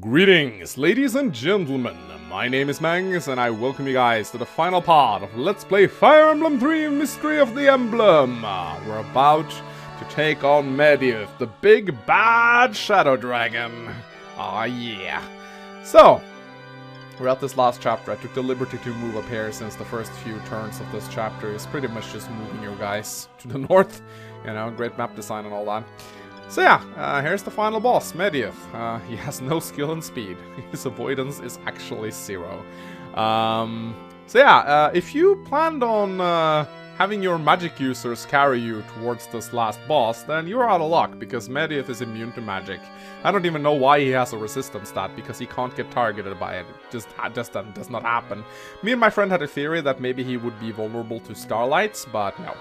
Greetings, ladies and gentlemen, my name is Mangs and I welcome you guys to the final part of Let's Play Fire Emblem 3 Mystery of the Emblem. We're about to take on Medeus, the big bad shadow dragon. Aw yeah. So, we're at this last chapter. I took the liberty to move up here since the first few turns of this chapter is pretty much just moving you guys to the north. You know, great map design and all that. So yeah, here's the final boss, Medeus. He has no skill and speed. His avoidance is actually 0. So yeah, if you planned on having your magic users carry you towards this last boss, then you're out of luck, because Medeus is immune to magic. I don't even know why he has a resistance stat, because he can't get targeted by it. It just does not happen. Me and my friend had a theory that maybe he would be vulnerable to starlights, but no.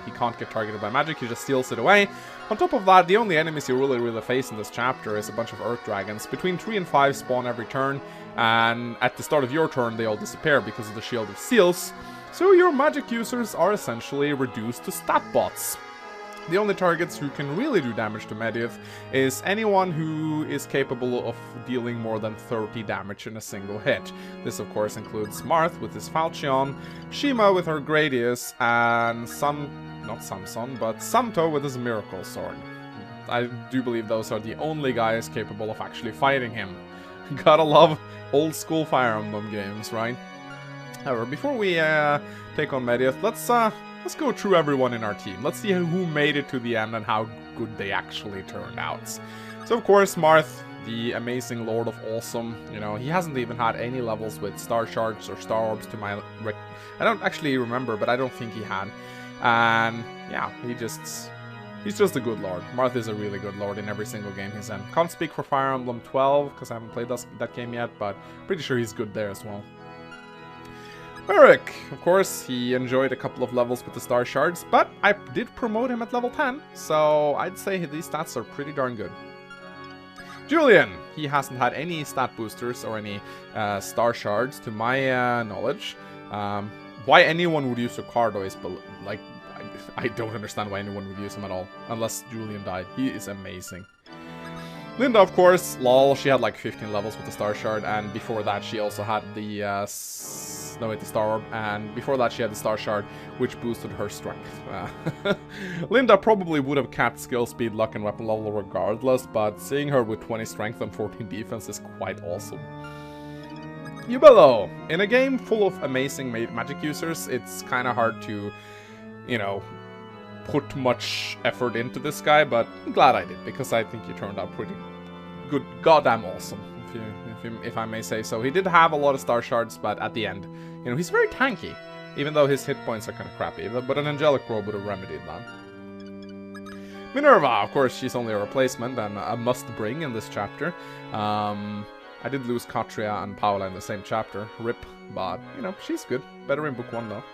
He can't get targeted by magic, he just steals it away. On top of that, the only enemies you really face in this chapter is a bunch of earth dragons. Between 3 and 5 spawn every turn, and at the start of your turn they all disappear because of the Shield of Seals. So your magic users are essentially reduced to stat bots. The only targets who can really do damage to Medeus is anyone who is capable of dealing more than 30 damage in a single hit. This of course includes Marth with his Falchion, Shima with her Gradius, and Samto with his Miracle Sword. I do believe those are the only guys capable of actually fighting him. Gotta love old school Fire Emblem games, right? However, before we take on Medeus, let's go through everyone in our team. Let's see who made it to the end and how good they actually turned out. So of course, Marth, the amazing Lord of Awesome, you know, he hasn't even had any levels with Star Shards or Star Orbs to my... I don't actually remember, but I don't think he had. And yeah, he's just a good Lord. Marth is a really good Lord in every single game he's in. Can't speak for Fire Emblem 12, because I haven't played that game yet, but pretty sure he's good there as well. Eric, of course, he enjoyed a couple of levels with the Star Shards, but I did promote him at level 10, so I'd say these stats are pretty darn good. Julian, he hasn't had any stat boosters or any Star Shards to my knowledge. Why anyone would use Ricardo is, like, I don't understand why anyone would use him at all, unless Julian died. He is amazing. Linda, of course, lol, she had like 15 levels with the Star Shard, and before that she also had the the Star Orb, and before that she had the Star Shard, which boosted her strength. Linda probably would have capped skill, speed, luck, and weapon level regardless, but seeing her with 20 strength and 14 defense is quite awesome. Yubelo, in a game full of amazing magic users, it's kind of hard to, you know, put much effort into this guy, but I'm glad I did, because I think he turned out pretty good, goddamn awesome, if I may say so. He did have a lot of Star Shards, but at the end, you know, he's very tanky, even though his hit points are kind of crappy, but an Angelic Robe would have remedied that. Minerva, of course, she's only a replacement and a must-bring in this chapter. I did lose Katria and Paula in the same chapter, rip, but, you know, she's good. Better in Book 1, though.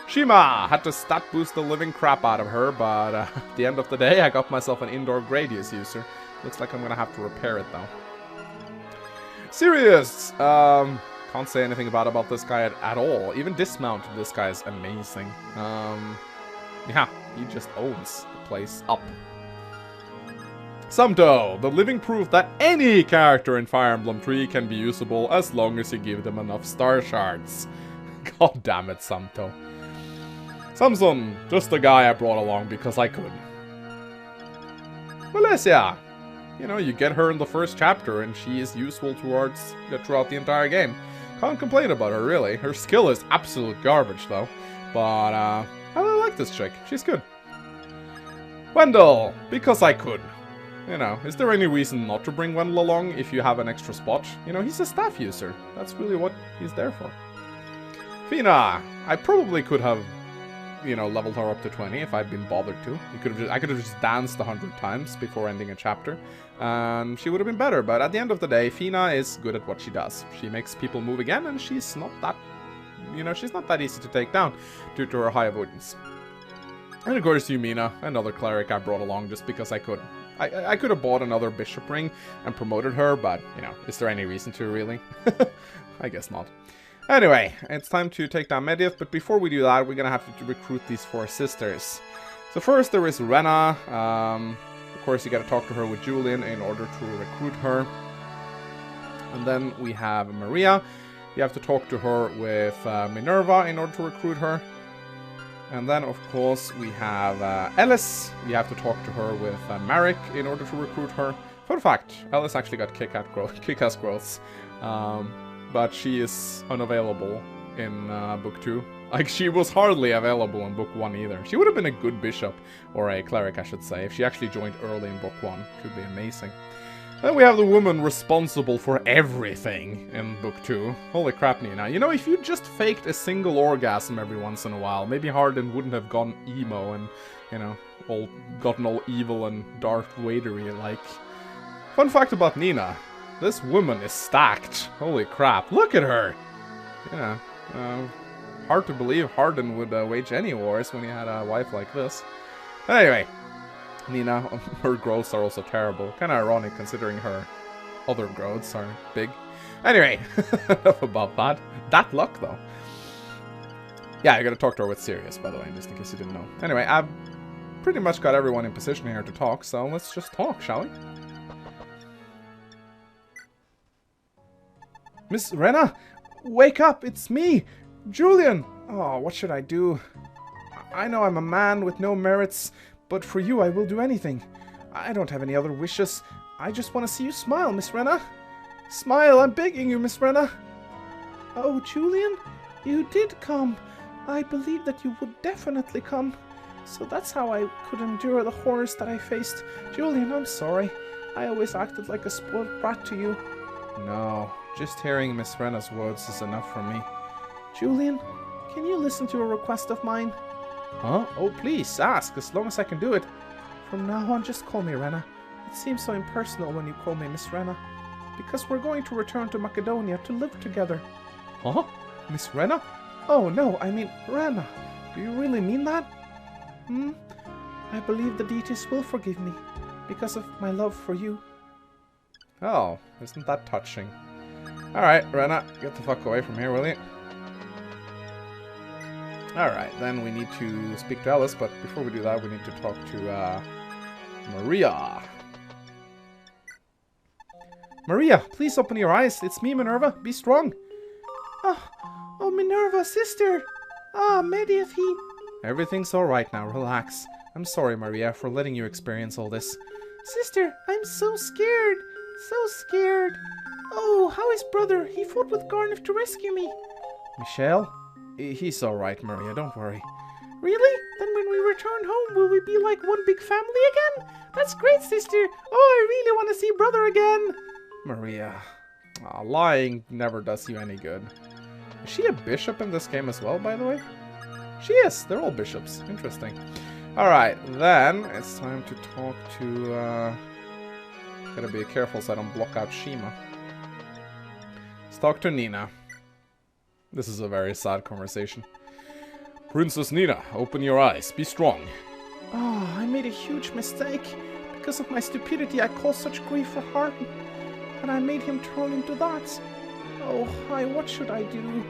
Shima! Had to stat boost the living crap out of her, but at the end of the day, I got myself an indoor Gradius user. Looks like I'm gonna have to repair it, though. Sirius! Can't say anything about this guy at all. Even dismount, this guy is amazing. Yeah, he just owns the place up. Samto, the living proof that any character in Fire Emblem 3 can be usable as long as you give them enough Star Shards. God damn it, Samto. Samson, just the guy I brought along because I could. Valencia, you know, you get her in the first chapter and she is useful throughout the entire game. Can't complain about her, really. Her skill is absolute garbage, though. But, I really like this chick. She's good. Wendell, because I could. You know, is there any reason not to bring Wendell along if you have an extra spot? You know, he's a staff user. That's really what he's there for. Fina, I probably could have, you know, leveled her up to 20 if I'd been bothered to. I could have just danced 100 times before ending a chapter, and she would have been better. But at the end of the day, Fina is good at what she does. She makes people move again, and she's not that, you know, she's not that easy to take down due to her high avoidance. And of course, Yumina, another cleric I brought along just because I could. I could have bought another bishop ring and promoted her, but, you know, is there any reason to, really? I guess not. Anyway, it's time to take down Medeus, but before we do that, we're gonna have to recruit these 4 sisters. So first there is Rena. Of course, you gotta talk to her with Julian in order to recruit her. And then we have Maria. You have to talk to her with Minerva in order to recruit her. And then, of course, we have Ellis. You have to talk to her with Marek in order to recruit her. Fun fact, Ellis actually got kick-ass growths. But she is unavailable in Book 2. Like, she was hardly available in Book 1 either. She would have been a good bishop, or a cleric, I should say, if she actually joined early in Book 1. Could be amazing. Then we have the woman responsible for everything in Book 2. Holy crap, Nina. You know, if you just faked a single orgasm every once in a while, maybe Hardin wouldn't have gone emo and, you know, gotten all evil and Darth Vader-y like. Fun fact about Nina. This woman is stacked. Holy crap. Look at her! Yeah. Hard to believe Hardin would wage any wars when he had a wife like this. Anyway. Nina, her growths are also terrible. Kind of ironic considering her other growths are big. Anyway, enough about that. That luck, though. Yeah, I gotta talk to her with Sirius, by the way, just in case you didn't know. Anyway, I've pretty much got everyone in position here to talk, so let's just talk, shall we? Miss Rena, wake up! It's me! Julian! Oh, what should I do? I know I'm a man with no merits, but for you, I will do anything. I don't have any other wishes. I just want to see you smile, Miss Rena. Smile, I'm begging you, Miss Rena. Oh, Julian, you did come. I believed that you would definitely come. So that's how I could endure the horrors that I faced. Julian, I'm sorry. I always acted like a spoiled brat to you. No, just hearing Miss Rena's words is enough for me. Julian, can you listen to a request of mine? Huh? Oh, please, ask, as long as I can do it. From now on, just call me Rena. It seems so impersonal when you call me Miss Rena. Because we're going to return to Macedonia to live together. Huh? Miss Rena? Oh, no, I mean Rena. Do you really mean that? I believe the deities will forgive me, because of my love for you. Oh, isn't that touching? Alright, Rena, get the fuck away from here, will you? Alright, then we need to speak to Alice, but before we do that, we need to talk to, Maria. Maria, please open your eyes. It's me, Minerva. Be strong. Oh, Minerva, sister. Medeus, he... Everything's alright now, relax. I'm sorry, Maria, for letting you experience all this. Sister, I'm so scared. So scared. Oh, how is brother? He fought with Garniff to rescue me. Michelle? He's alright, Maria, don't worry. Really? Then when we return home, will we be like one big family again? That's great, sister. Oh, I really want to see brother again. Maria. Lying never does you any good. Is she a bishop in this game as well, by the way? She is. They're all bishops. Interesting. Alright, then it's time to talk to... Gotta be careful so I don't block out Shima. Let's talk to Nina. This is a very sad conversation. Princess Nina, open your eyes. Be strong. Oh, I made a huge mistake. Because of my stupidity, I caused such grief for Hardin. And I made him turn into that. Oh, what should I do?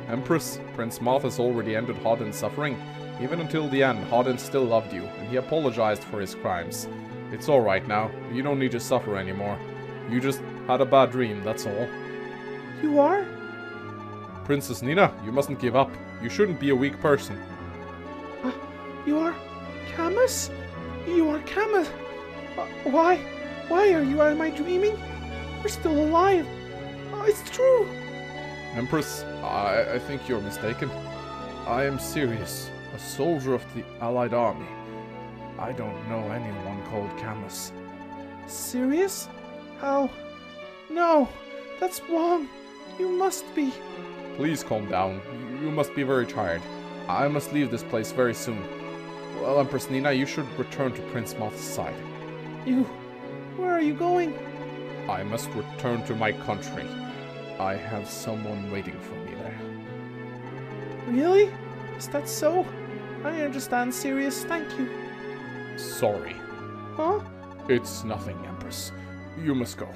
Empress, Prince Moth has already ended Hardin's suffering. Even until the end, Hardin still loved you, and he apologized for his crimes. It's alright now. You don't need to suffer anymore. You just had a bad dream, that's all. You are? Princess Nina, you mustn't give up. You shouldn't be a weak person. You are Camus? You are Camus? Why? Why are you? Am I dreaming? We're still alive. It's true. Empress, I think you're mistaken. I am Sirius, a soldier of the Allied army. I don't know anyone called Camus. Sirius? How? No, that's wrong. You must be. Please calm down. You must be very tired. I must leave this place very soon. Well, Empress Nina, you should return to Prince Moth's side. You? Where are you going? I must return to my country. I have someone waiting for me there. Really? Is that so? I understand, Sirius. Thank you. Sorry. Huh? It's nothing, Empress. You must go.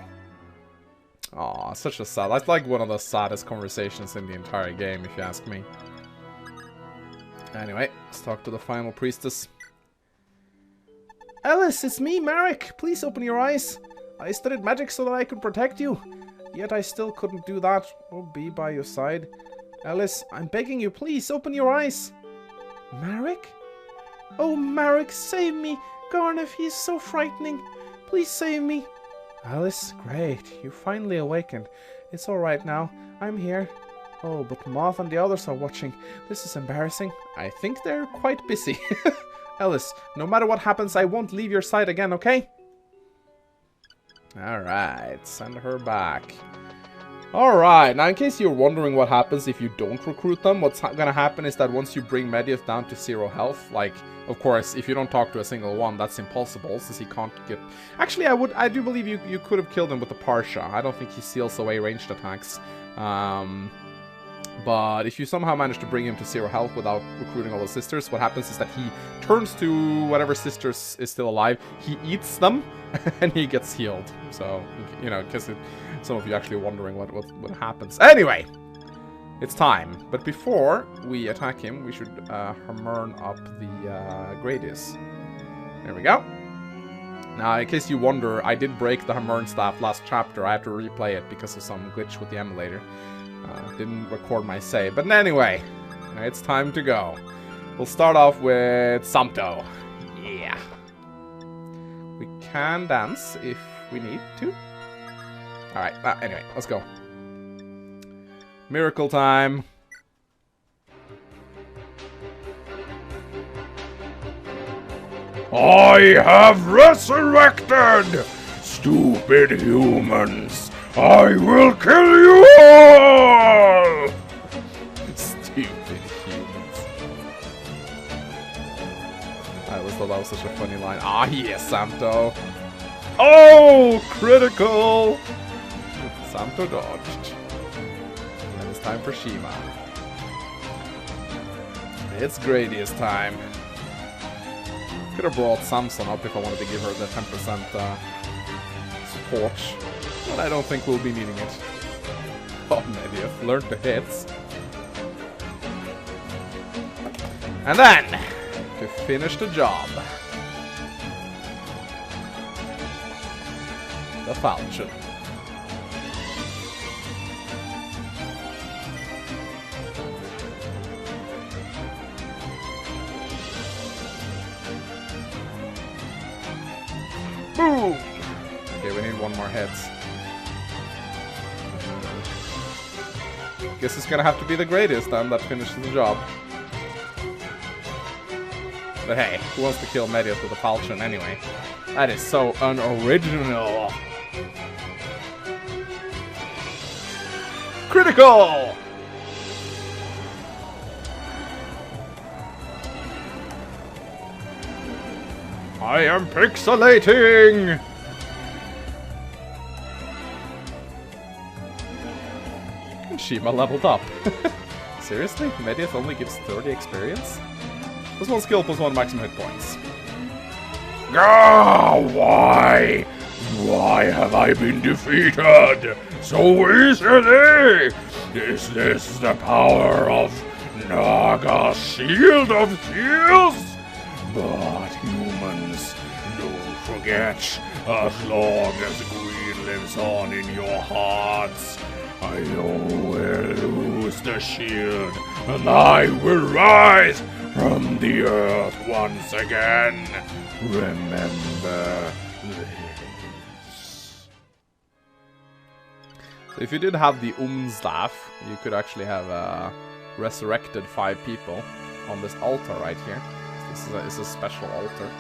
Aw, such a sad... That's like one of the saddest conversations in the entire game, if you ask me. Anyway, let's talk to the final priestess. Alice, it's me, Marek. Please open your eyes. I studied magic so that I could protect you. yet I still couldn't do that or be by your side. Alice, I'm begging you, please open your eyes. Marek? Oh, Marek, save me. Garneth, he's so frightening. Please save me. Alice, great. You finally awakened. It's alright now. I'm here. Oh, but Moth and the others are watching. This is embarrassing. I think they're quite busy. Alice, no matter what happens, I won't leave your side again, okay? Alright, send her back. Alright, now in case you're wondering what happens if you don't recruit them, what's gonna happen is that once you bring Medeus down to 0 health, like, of course, if you don't talk to a single one, that's impossible, since he can't get... Actually, I do believe you could have killed him with the Parsha. I don't think he seals away ranged attacks. But if you somehow manage to bring him to 0 health without recruiting all the sisters, what happens is that he turns to whatever sisters is still alive, he eats them, and he gets healed. So, you know, in case some of you actually wondering what happens. Anyway, it's time. But before we attack him, we should Hamern up the Gradius. There we go. Now, in case you wonder, I did break the Hamern staff last chapter. I had to replay it because of some glitch with the emulator. Didn't record my save. But anyway, it's time to go. We'll start off with Samto. Yeah. We can dance if we need to. Alright, anyway, let's go. Miracle time. I have resurrected! Stupid humans! I will kill you all! Stupid humans. I always thought that was such a funny line. Ah, yes, Samto. Oh, critical! Samto dodged. And it's time for Shima. It's Gradius time. Could have brought Samson up if I wanted to give her the 10% support. But I don't think we'll be needing it. Oh, Medeus, learn the hits. And then, to finish the job, the falchion. Boom! Okay, we need one more hit. Guess it's gonna have to be the greatest then that finishes the job. But hey, who wants to kill Medeus with a falchion anyway? That is so unoriginal. Critical! I am pixelating! Shima leveled up. Seriously? Medeus only gives 30 experience? Plus 1 skill, plus 1 maximum hit points. Ah, why? Why have I been defeated so easily? Is this the power of Naga's Shield of Shields? But humans, don't forget, as long as greed lives on in your hearts, I will lose the shield, and I will rise from the earth once again. Remember this. So if you did have the staff, you could actually have resurrected 5 people on this altar right here. This is a special altar.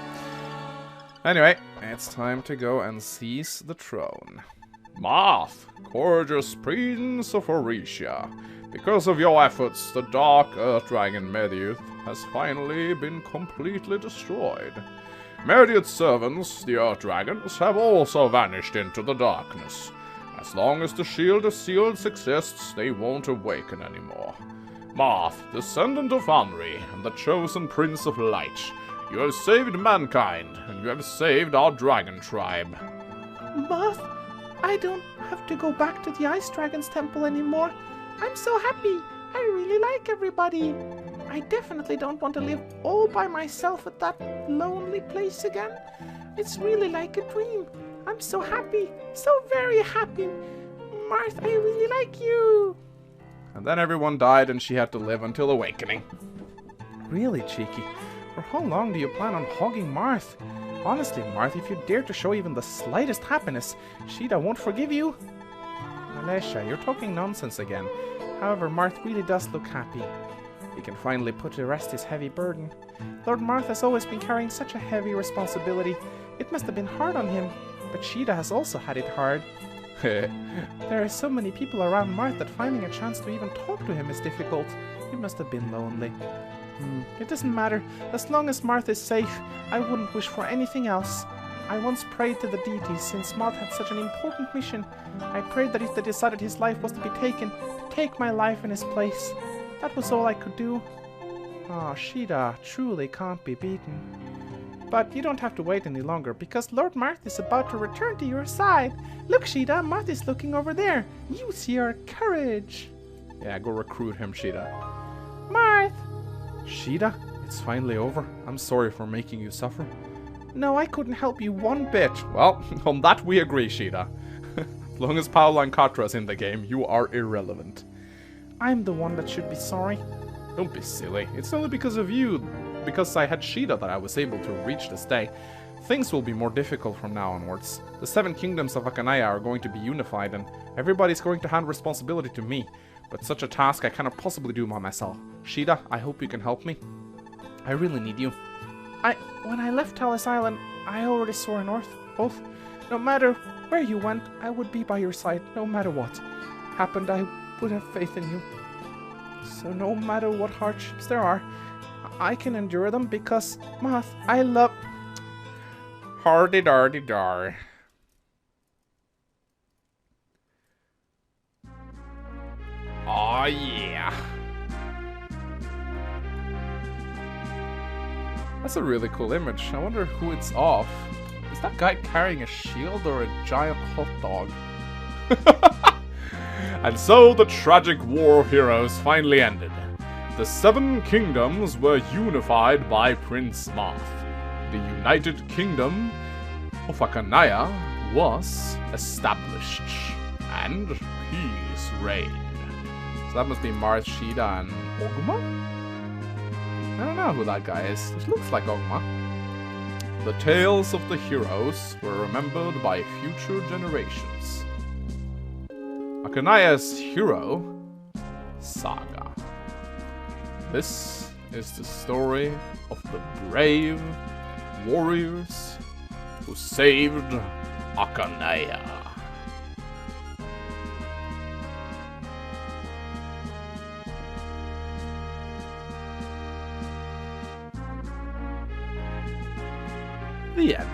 Anyway, it's time to go and seize the throne. Moth, gorgeous prince of Orisha. Because of your efforts, the dark earth dragon Medeus has finally been completely destroyed. Medeus' servants, the earth dragons, have also vanished into the darkness. As long as the Shield of Shields exists, they won't awaken anymore. Moth, descendant of Anri, and the chosen Prince of Light, you have saved mankind, and you have saved our dragon tribe. Moth, I don't have to go back to the Ice Dragon's temple anymore. I'm so happy. I really like everybody. I definitely don't want to live all by myself at that lonely place again. It's really like a dream. I'm so happy. So very happy. Marth, I really like you. And then everyone died and she had to live until awakening. Really, Cheeky? For how long do you plan on hogging Marth? Honestly, Marth, if you dare to show even the slightest happiness, Sheeta won't forgive you. Alesha, you're talking nonsense again. However, Marth really does look happy. He can finally put to rest his heavy burden. Lord Marth has always been carrying such a heavy responsibility. It must have been hard on him, but Sheeta has also had it hard. There are so many people around Marth that finding a chance to even talk to him is difficult. He must have been lonely. It doesn't matter. As long as Marth is safe, I wouldn't wish for anything else. I once prayed to the deities since Marth had such an important mission. I prayed that if they decided his life was to be taken, to take my life in his place. That was all I could do. Ah, Sheeta truly can't be beaten. But you don't have to wait any longer, because Lord Marth is about to return to your side. Look, Sheeta, Marth is looking over there. Use your courage. Yeah, go recruit him, Sheeta. Marth! Sheeta, it's finally over. I'm sorry for making you suffer. No, I couldn't help you one bit. Well, on that we agree, Sheeta. As long as Paola and Katra's in the game, you are irrelevant. I'm the one that should be sorry. Don't be silly. It's only because of you, because I had Sheeta, that I was able to reach this day. Things will be more difficult from now onwards. The 7 kingdoms of Akanaya are going to be unified, and everybody's going to hand responsibility to me. But such a task I cannot possibly do by myself. Sheeta, I hope you can help me. I really need you. When I left Talis Island, I already swore an oath. No matter where you went, I would be by your side, no matter what happened. I would have faith in you. So no matter what hardships there are, I can endure them because, Marth, I love... Hardy-dardy-dar. Oh yeah. That's a really cool image. I wonder who it's of. Is that guy carrying a shield or a giant hot dog? And so the tragic war of heroes finally ended. The 7 kingdoms were unified by Prince Marth. The United Kingdom of Akanaya was established, and peace reigned. So that must be Marth, Sheeta, and Ogma? I don't know who that guy is. It looks like Ogma. The tales of the heroes were remembered by future generations. Akanaya's hero saga. This is the story of the brave warriors who saved Akanaya. The end.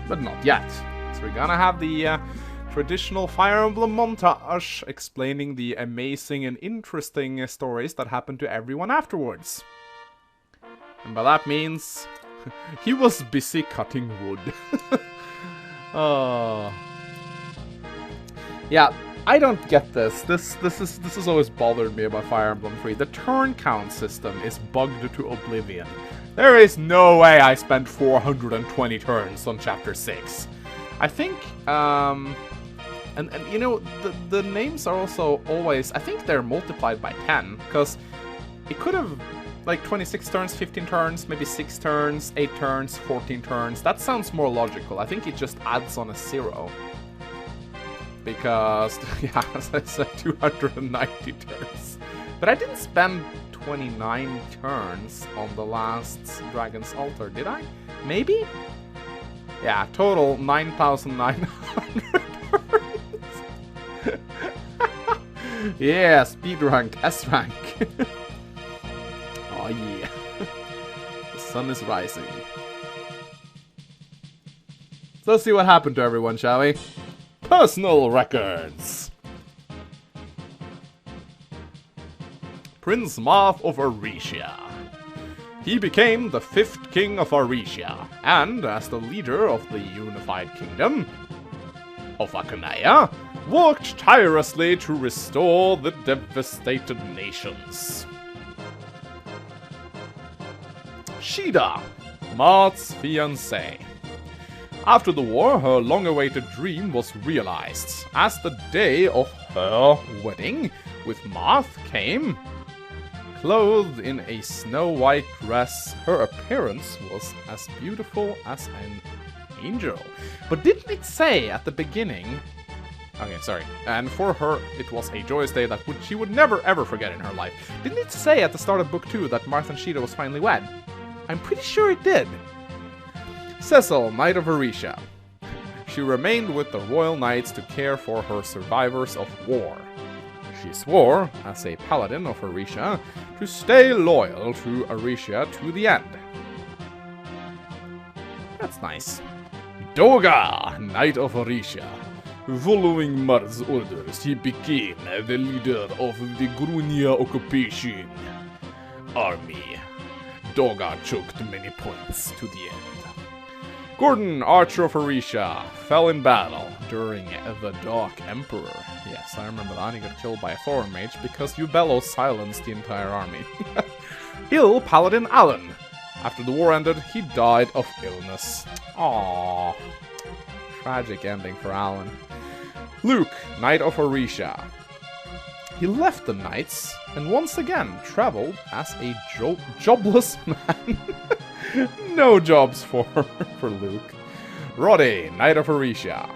But not yet. So we're gonna have the traditional Fire Emblem montage explaining the amazing and interesting stories that happened to everyone afterwards. And by that means, he was busy cutting wood. Oh. Yeah, I don't get this. This has always bothered me about Fire Emblem 3. The turn count system is bugged to oblivion. There is no way I spent 420 turns on Chapter 6. I think, and you know, the names are also always, I think they're multiplied by 10, because it could have, like, 26 turns, 15 turns, maybe 6 turns, 8 turns, 14 turns. That sounds more logical. I think it just adds on a 0. Because, yeah, as I said, 290 turns. But I didn't spend 29 turns on the last Dragon's Altar, did I? Maybe? Yeah, total 9,900 turns. Yeah, speed rank, S rank. Oh yeah. The sun is rising. So let's see what happened to everyone, shall we? Personal records. Prince Marth of Aretia. He became the 5th king of Aretia, and as the leader of the unified kingdom of Akanaya, worked tirelessly to restore the devastated nations. Sheeta, Marth's fiancée. After the war, her long-awaited dream was realized, as the day of her wedding with Marth came. Clothed in a snow-white dress, her appearance was as beautiful as an angel. But didn't it say at the beginning... Okay, sorry. And for her, it was a joyous day that she would never ever forget in her life. Didn't it say at the start of book 2 that Marth and Sheeta was finally wed? I'm pretty sure it did. Cecil, Knight of Orisha. She remained with the Royal Knights to care for her survivors of war. She swore, as a paladin of Orisha, to stay loyal to Orisha to the end. That's nice. Doga, Knight of Orisha. Following Marth's orders, he became the leader of the Grunia occupation army. Doga choked many points to the end. Gordon, Archer of Orisha, fell in battle during the Dark Emperor. Yes, I remember that. He got killed by a Thorn Mage because Ubello silenced the entire army. Ill Paladin Alan. After the war ended, he died of illness. Aww. Tragic ending for Alan. Luke, Knight of Orisha. He left the Knights and once again traveled as a jobless man. No jobs for Luke. Roddy, Knight of Orisha.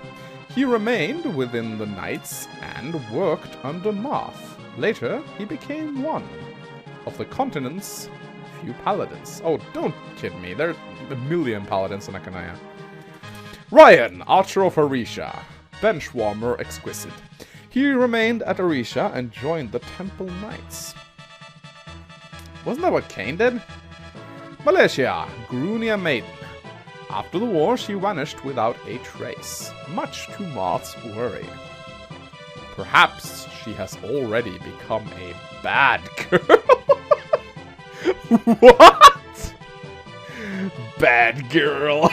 He remained within the Knights and worked under Marth. Later, he became one of the continent's few paladins. Oh, don't kid me. There are a million paladins in Akanaya. Ryan, Archer of Orisha. Benchwarmer exquisite. He remained at Orisha and joined the Temple Knights. Wasn't that what Cain did? Malaysia, Grunia Maiden. After the war, she vanished without a trace, much to Marth's worry. Perhaps she has already become a bad girl. What? Bad girl.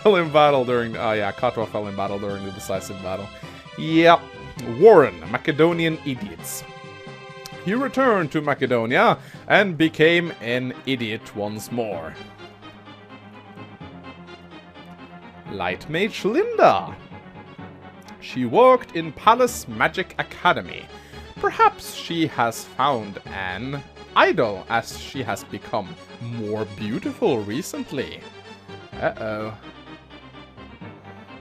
Fell in battle during... Oh yeah, Katwa fell in battle during the decisive battle. Yep. Warren, Macedonian idiots. He returned to Macedonia and became an idiot once more. Light Mage Linda. She worked in Palace Magic Academy. Perhaps she has found an idol as she has become more beautiful recently. Uh-oh.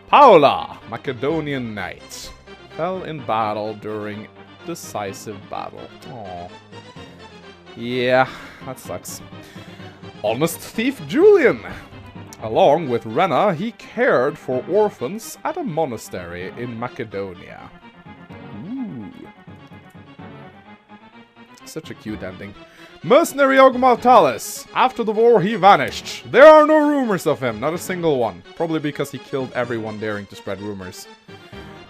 Paula, Macedonian Knight. Fell in battle during decisive battle. Aww. Yeah, that sucks. Honest Thief Julian. Along with Rena, he cared for orphans at a monastery in Macedonia. Ooh. Such a cute ending. Mercenary Ogmaltalis. After the war, he vanished. There are no rumors of him, not a single one. Probably because he killed everyone daring to spread rumors.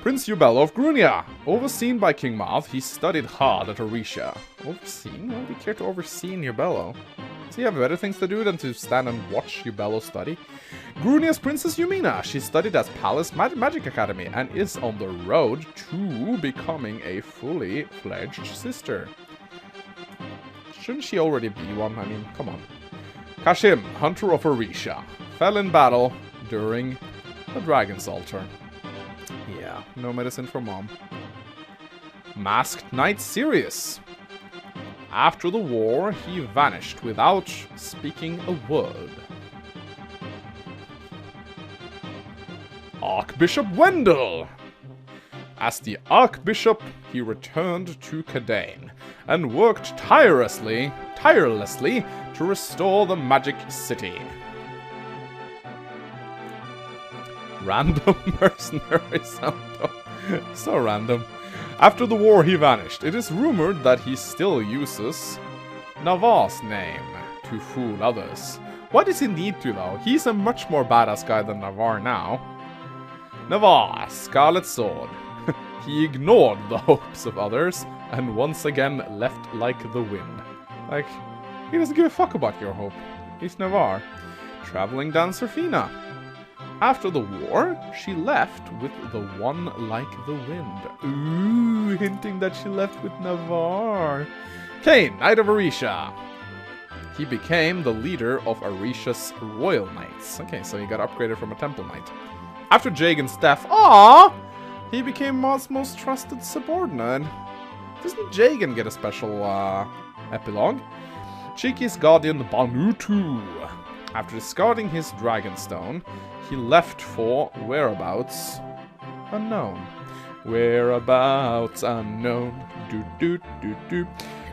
Prince Ubello of Grunia. Overseen by King Marth, he studied hard at Orisha. Overseen? Why would he care to oversee Ubello? Does he have better things to do than to stand and watch Ubello study? Grunia's Princess Yumina. She studied at Palace Magic Academy and is on the road to becoming a fully fledged sister. Shouldn't she already be one? I mean, come on. Kashim, Hunter of Orisha. Fell in battle during the Dragon's Altar. Yeah, no medicine for mom. Masked Knight Sirius. After the war, he vanished without speaking a word. Archbishop Wendell. As the Archbishop, he returned to Cadane and worked tirelessly to restore the Magic City. Random mercenary sound. So random. After the war, he vanished. It is rumored that he still uses Navarre's name to fool others. Why does he need to, though? He's a much more badass guy than Navarre now. Navarre, Scarlet Sword. He ignored the hopes of others and once again left like the wind. Like, he doesn't give a fuck about your hope. He's Navarre. Traveling Dancerfina. After the war, she left with the one like the wind. Ooh, hinting that she left with Navarre. Cain, Knight of Orisha. he became the leader of Aricia's Royal Knights. Okay, so he got upgraded from a Temple Knight. After Jagan's death, he became Maud's most trusted subordinate. Doesn't Jagan get a special epilogue? Cheeky's guardian Banutu. After discarding his Dragonstone, he left for whereabouts unknown. Whereabouts unknown. Do do do do.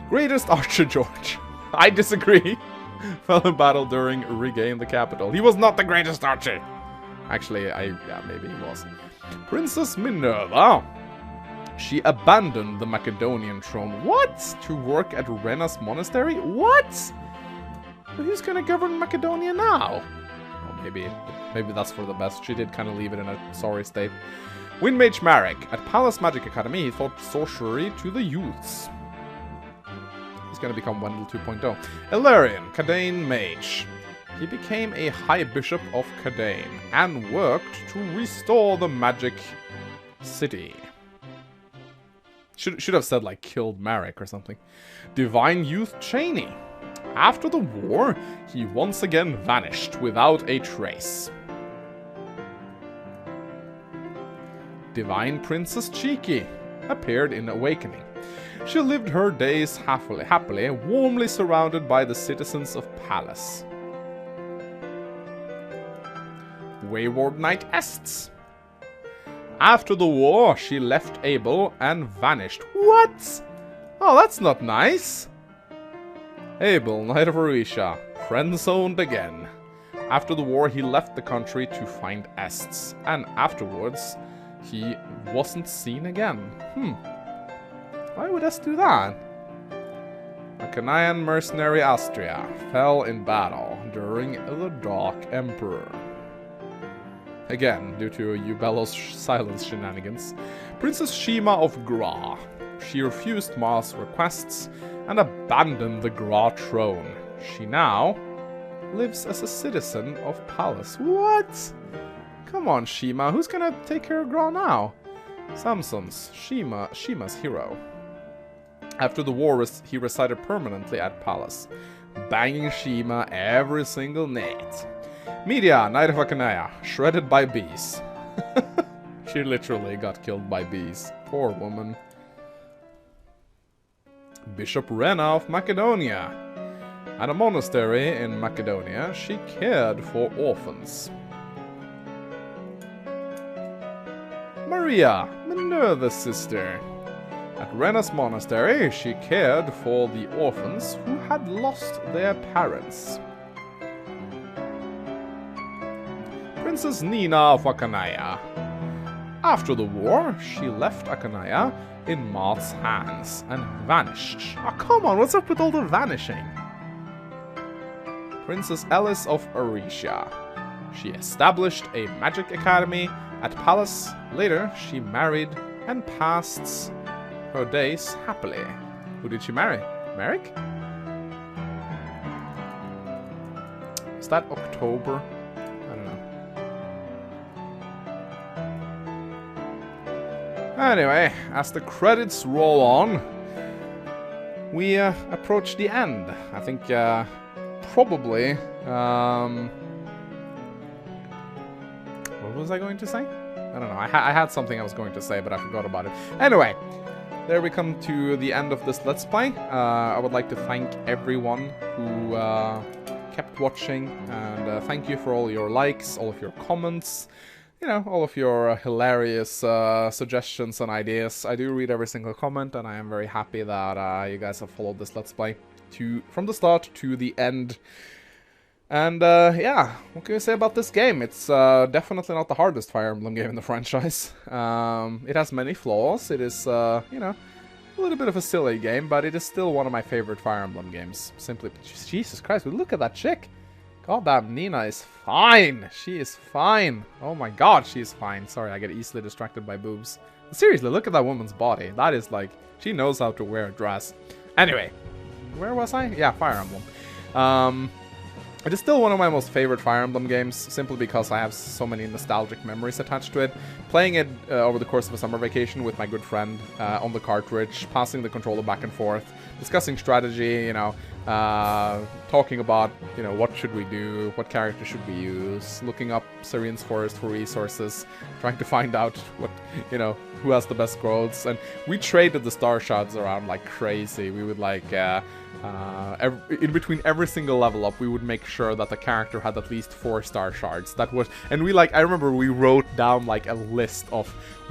Greatest Archer George. I disagree. Fell in battle during Regain the Capital. He was not the greatest archer. Actually, yeah, maybe he was. Princess Minerva. She abandoned the Macedonian throne. What? To work at Rena's monastery? What? Who's gonna govern Macedonia now? Oh, maybe that's for the best. She did kind of leave it in a sorry state. Windmage Marek. At Palace Magic Academy, he taught sorcery to the youths. He's gonna become Wendell 2.0. Ilarion, Cadane Mage. He became a High Bishop of Cadane and worked to restore the Magic City. Should have said, like, killed Marek or something. Divine Youth Cheney. After the war, he once again vanished without a trace. Divine Princess Cheeky appeared in Awakening. She lived her days happily, warmly surrounded by the citizens of Palace. Wayward Knight Estes. After the war, she left Abel and vanished. What? Oh, that's not nice. Abel, Knight of Aricia, friend-zoned again. After the war, he left the country to find Estes, and afterwards, he wasn't seen again. Why would Estes do that? A Canaan mercenary Astria fell in battle during the Dark Emperor. Again, due to Eubello's silence shenanigans. Princess Shima of Gra. She refused Mar's requests and abandoned the Gra throne. She now lives as a citizen of Palace. What? Come on, Shima. Who's gonna take care of Gra now? Samson's Shima's hero. After the war, he resided permanently at Palace, banging Shima every single night. Media, Knight of Akanea, shredded by bees. She literally got killed by bees. Poor woman. Bishop Rena of Macedonia. At a monastery in Macedonia, she cared for orphans. Maria, Minerva's sister. At Rena's monastery, she cared for the orphans who had lost their parents. Princess Nina of Akanaya. After the war, she left Akanaya in Maud's hands and vanished. Oh, come on, what's up with all the vanishing? Princess Alice of Aricia. She established a magic academy at Palace. Later, she married and passed her days happily. Who did she marry? Marek? Is that October? I don't know. Anyway, as the credits roll on, we approach the end. I think probably... what was I going to say? I don't know. I had something I was going to say, but I forgot about it. Anyway, there we come to the end of this Let's Play. I would like to thank everyone who kept watching, and thank you for all your likes, all of your comments, you know, all of your hilarious suggestions and ideas. I do read every single comment, and I am very happy that you guys have followed this Let's Play from the start to the end. And yeah, what can we say about this game? It's definitely not the hardest Fire Emblem game in the franchise. It has many flaws. It is, you know, a little bit of a silly game, but it is still one of my favorite Fire Emblem games. Simply, Jesus Christ, look at that chick! Goddamn, Nina is fine! She is fine! Oh my god, she is fine. Sorry, I get easily distracted by boobs. Seriously, look at that woman's body. That is like, she knows how to wear a dress. Anyway, where was I? Yeah, Fire Emblem. It is still one of my most favorite Fire Emblem games, simply because I have so many nostalgic memories attached to it. Playing it over the course of a summer vacation with my good friend on the cartridge, passing the controller back and forth, discussing strategy, you know, talking about, you know, what should we do, what character should we use, looking up Syrian's Forest for resources, trying to find out what, you know, who has the best growths. And we traded the star shards around like crazy. We would like, in between every single level up, we would make sure that the character had at least 4 star shards. That was, and we like, I remember we wrote down like a list of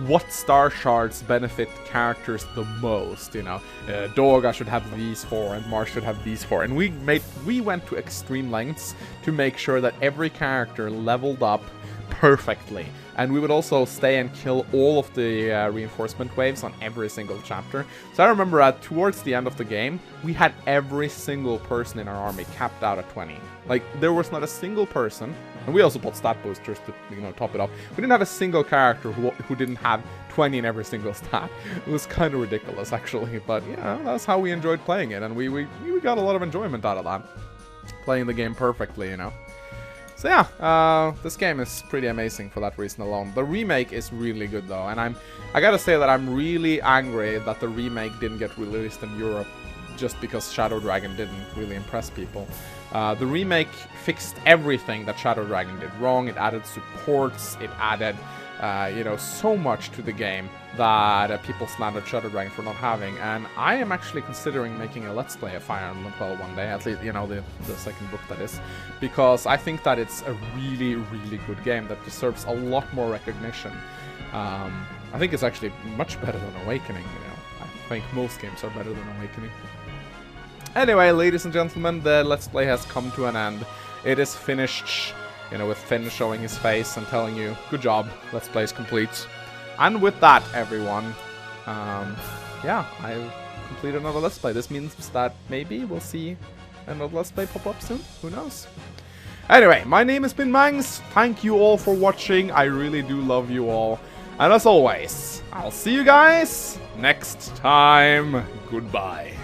what star shards benefit characters the most, you know. Doga should have these 4 and Mars should have these 4. And we went to extreme lengths to make sure that every character leveled up perfectly. And we would also stay and kill all of the reinforcement waves on every single chapter. So I remember towards the end of the game, we had every single person in our army capped out at 20. Like, there was not a single person, and we also bought stat boosters to, you know, top it up. We didn't have a single character who didn't have 20 in every single stat. It was kind of ridiculous, actually. But, yeah, that's how we enjoyed playing it, and we got a lot of enjoyment out of that. Playing the game perfectly, you know. So yeah, this game is pretty amazing for that reason alone. The remake is really good though, and I gotta say that I'm really angry that the remake didn't get released in Europe just because Shadow Dragon didn't really impress people. The remake fixed everything that Shadow Dragon did wrong. It added supports, it added, you know, so much to the game that people slandered Shadow Dragon for not having. And I am actually considering making a Let's Play of Fire Emblem 12 one day, at least, you know, the second book that is, because I think that it's a really, really good game that deserves a lot more recognition. I think it's actually much better than Awakening, you know. I think most games are better than Awakening. Anyway, ladies and gentlemen, the Let's Play has come to an end. It is finished, you know, with Finn showing his face and telling you, good job, Let's Play is complete. And with that, everyone, yeah, I've completed another Let's Play. This means that maybe we'll see another Let's Play pop up soon. Who knows? Anyway, my name has been Mangs. Thank you all for watching. I really do love you all. And as always, I'll see you guys next time. Goodbye.